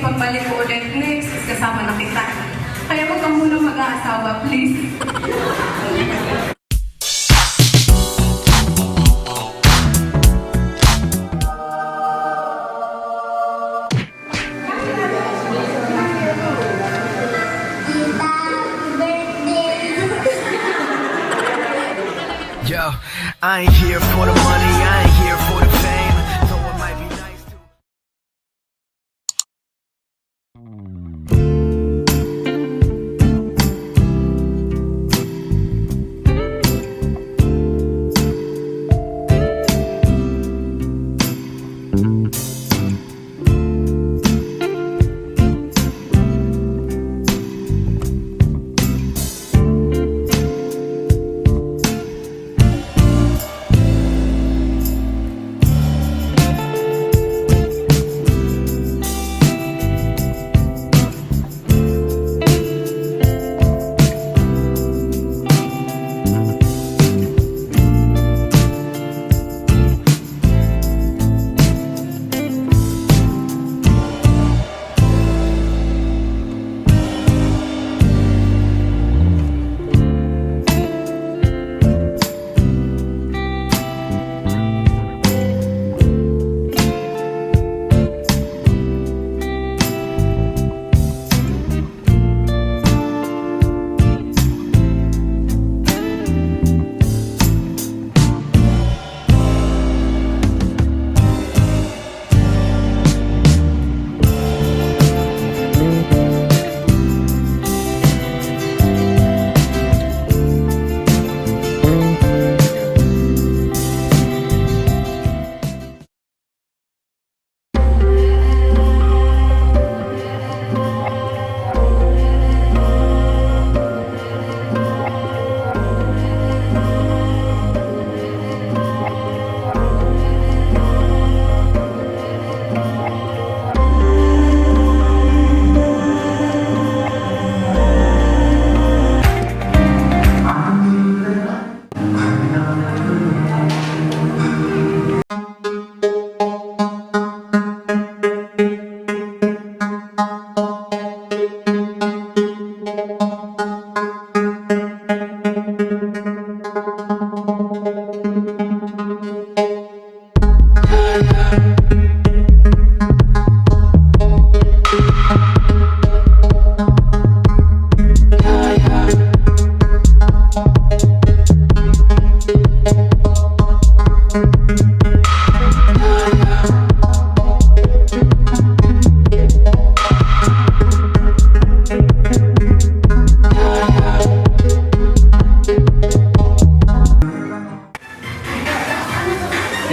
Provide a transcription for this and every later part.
pagbalik ko ulit next is kasama na kita. Kaya huwag kang muna mag-aasawa, please. Yo, I ain't here for the money, I ain't here for the fame. Though it might be nice to.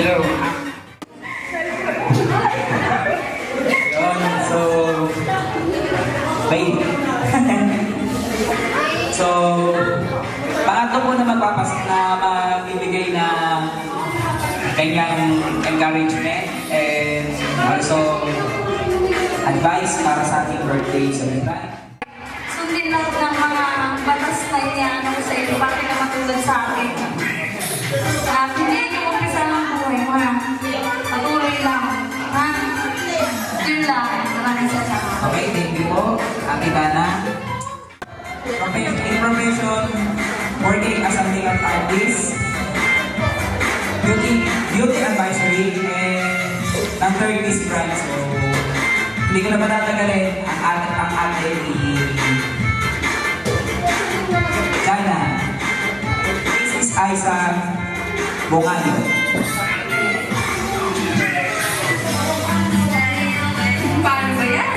Hello. Yun, so, wait. So, pangatlo po na magbibigay ng kanyang encouragement and also advice para sa ating birthday celebration. Sundin lang ng mga batas na iniano ko sa iyo, bakit ka matulad sa akin. Hindi niyo umpisa ng buhay mo, ha? Patuloy lang, ha? Yun lang. Maraming salamat. Okay, thank you po, Ate Dana. Okay, information, working as a makeup artist, beauty advisory, and ng third Miss Brand. So, hindi ko na matatagalin ang ate ni Dana. This is Aiza Bongano. Paano ba yan?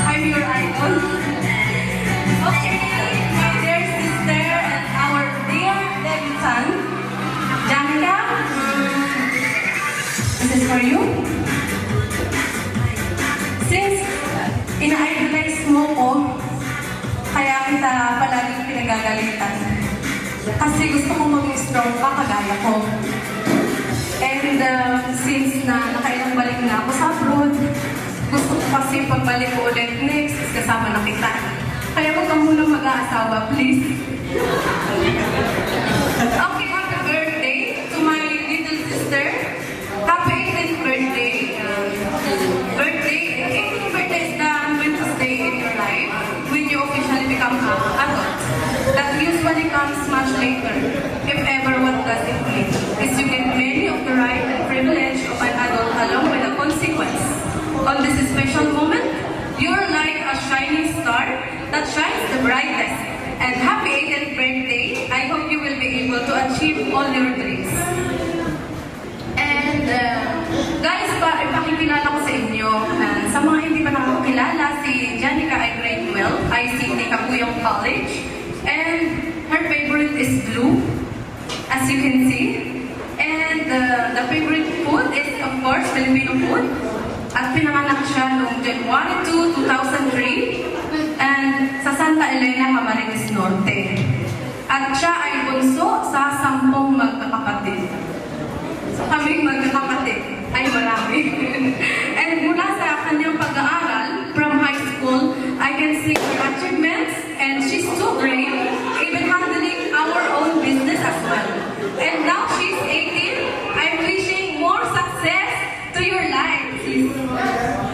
I'm your idol. Okay, my dear sister and our dear debutant, Janica, this is for you. Since ina-idolize mo ko, kaya kita palaging pinagagalitan. Kasi gusto ko maging strong pa kagaya ko. And since na nakailang balik na ako sa abroad, gusto ko kasi pagbalik ko ulit next is kasama na kita. Kaya huwag kang muna mag-aasawa, please. Okay, happy birthday to my little sister. Happy 18th birthday. 18th birthday is the that shines the brightest. And happy 18th birthday. I hope you will be able to achieve all your dreams. And guys, ipakikilala ko sa inyo, sa mga hindi pa nakakilala, si Janica ay grade 12, ICT Kapuyong College. And her favorite is blue, as you can see. And the favorite food is, of course, Filipino food. At pinanganak siya noong January 2, 2003. And sa Santa Elena, Camarines Norte. At siya ay bunso sa 10 magkakapatid. So kaming magkakapatid ay marami. And mula sa kanyang pag-aaral from high school, I can see her achievements and she's so brave, even handling our own business as well. And now she's 18. I'm wishing more success to your life.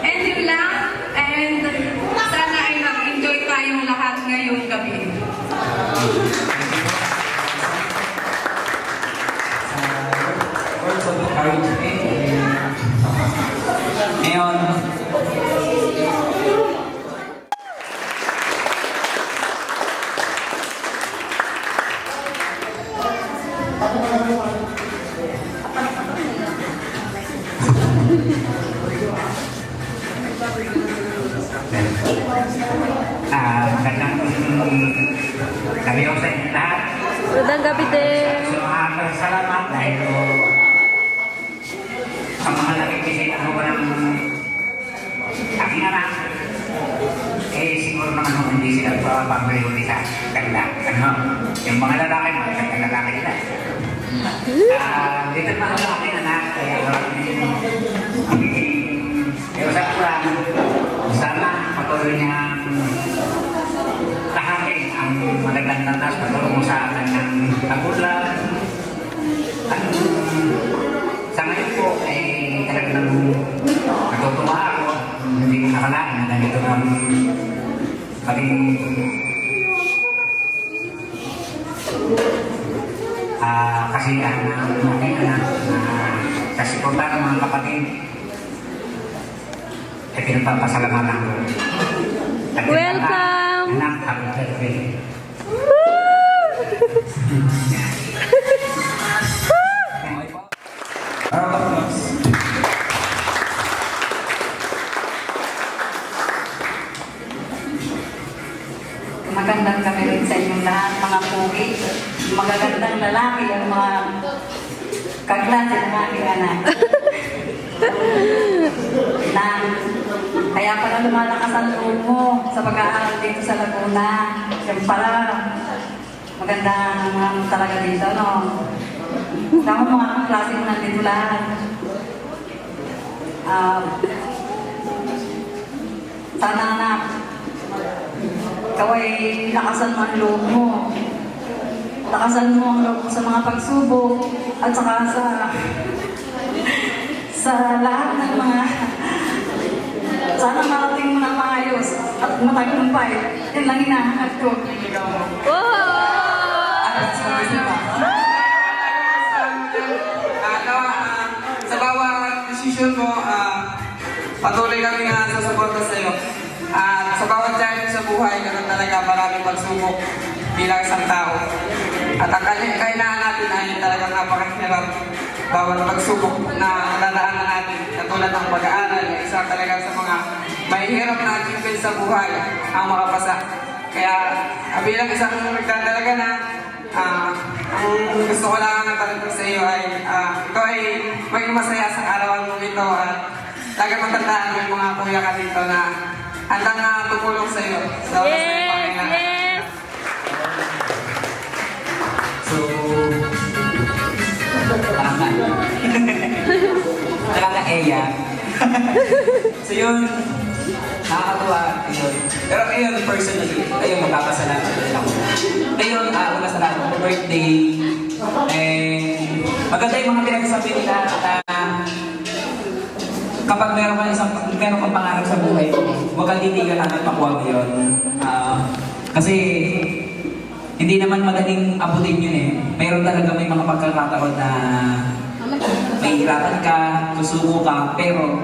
And yun lang, and sana ay mag-enjoy tayong lahat ngayong gabi. Words of encouragement. Ngayon, magandang gabi ko sa inyo lahat. Magandang gabi din. So, salamat dahil sa mga nakikisita ko ng aking anak, siguro naman hindi sila pag-priority sa ganda. Yung mga lalaki, mga ganda lalaki nila. Dito mga lalaki anak, kaya usap ko lang, sana patuloy niyang tahakin ang magandang landas patulong sa kanyang tagulan. Sa ngayon po, talagang natutuwa ako. Hindi ko nakalain na ganito ng maging kasiyahan ng aking anak sa sipunta ng mga kapatid. Pinagpapasalamatan ko. Welcome! Anak, happy birthday. Magandang gabi rin sa inyong lahat, mga pugi. Magagandang lalaki ang mga kaklase ng aking anak. Kaya pala lumalakas ang loob mo sa pag-aaral dito sa Laguna. Yung pala, magandang talaga dito, no? Tama mga kaklase mo nandito lahat. Sana anak, ikaw ay lakasan mo ang loob mo. Lakasan mo ang loob mo sa mga pagsubok at saka sa lahat ng mga sana marating mo na maayos at matagumpay. Yan lang hinahangat ko. sa bawat desisyon mo, patuloy kami nga sa suporta sa iyo. At sa bawat journey sa buhay, ganun talaga maraming pagsubok bilang isang tao. At ang kailangan natin ay talagang napakahirap. Bawat pagsubok na nadaanan natin, katulad ng pag-aaral, isa talaga sa mga mahihirap na achievement sa buhay ang makapasa. Kaya bilang isang nagdadalaga na, ang gusto ko lang natanong sa iyo ay ikaw ay maging masaya sa arawan mo ito at talagang matandaan mo yung mga kuya ka dito na handang tumulong sa iyo. Sa oras na yung Panginoon. Yes! So, nakaka-eya. So yun, nakakatuwa yun. Pero ayun, personally, ayun, magpapasalamat din ako. Ayun, una sa lahat, birthday. And maganda yung mga pinagsasabi nila na kapag meron kang pangarap sa buhay, huwag kang titigan at pakuha mo yun. Kasi hindi naman madaling abutin yun eh. Mayroon talaga may mga pagkakataon na mahihirapan ka, susuko ka, pero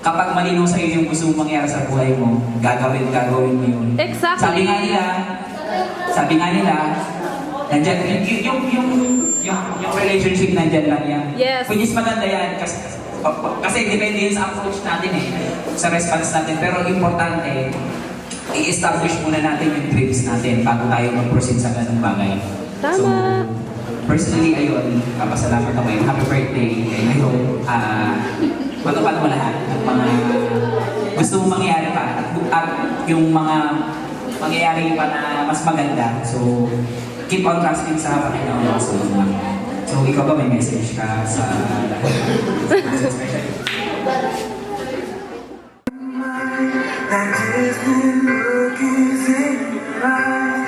kapag malinaw sa iyo yung gusto mong mangyari sa buhay mo, gagawin mo yun. Exactly. Sabi nga nila, nandyan, yung relationship nandyan lang yan. Yes. Which is maganda yan, kasi depende yun sa approach natin sa response natin. Pero importante, i-establish muna natin yung dreams natin bago tayo mag-proceed sa ganung bagay. Tama. So, personally, ayun, kapasalamat ako ngayon. Happy birthday. And I hope, matupad mo lahat ng mga gusto mong mangyari pa at yung mga mangyayari pa na mas maganda. So, keep on trusting sa Panginoon. So, ikaw ba may message ka sa That is the look is in your eyes.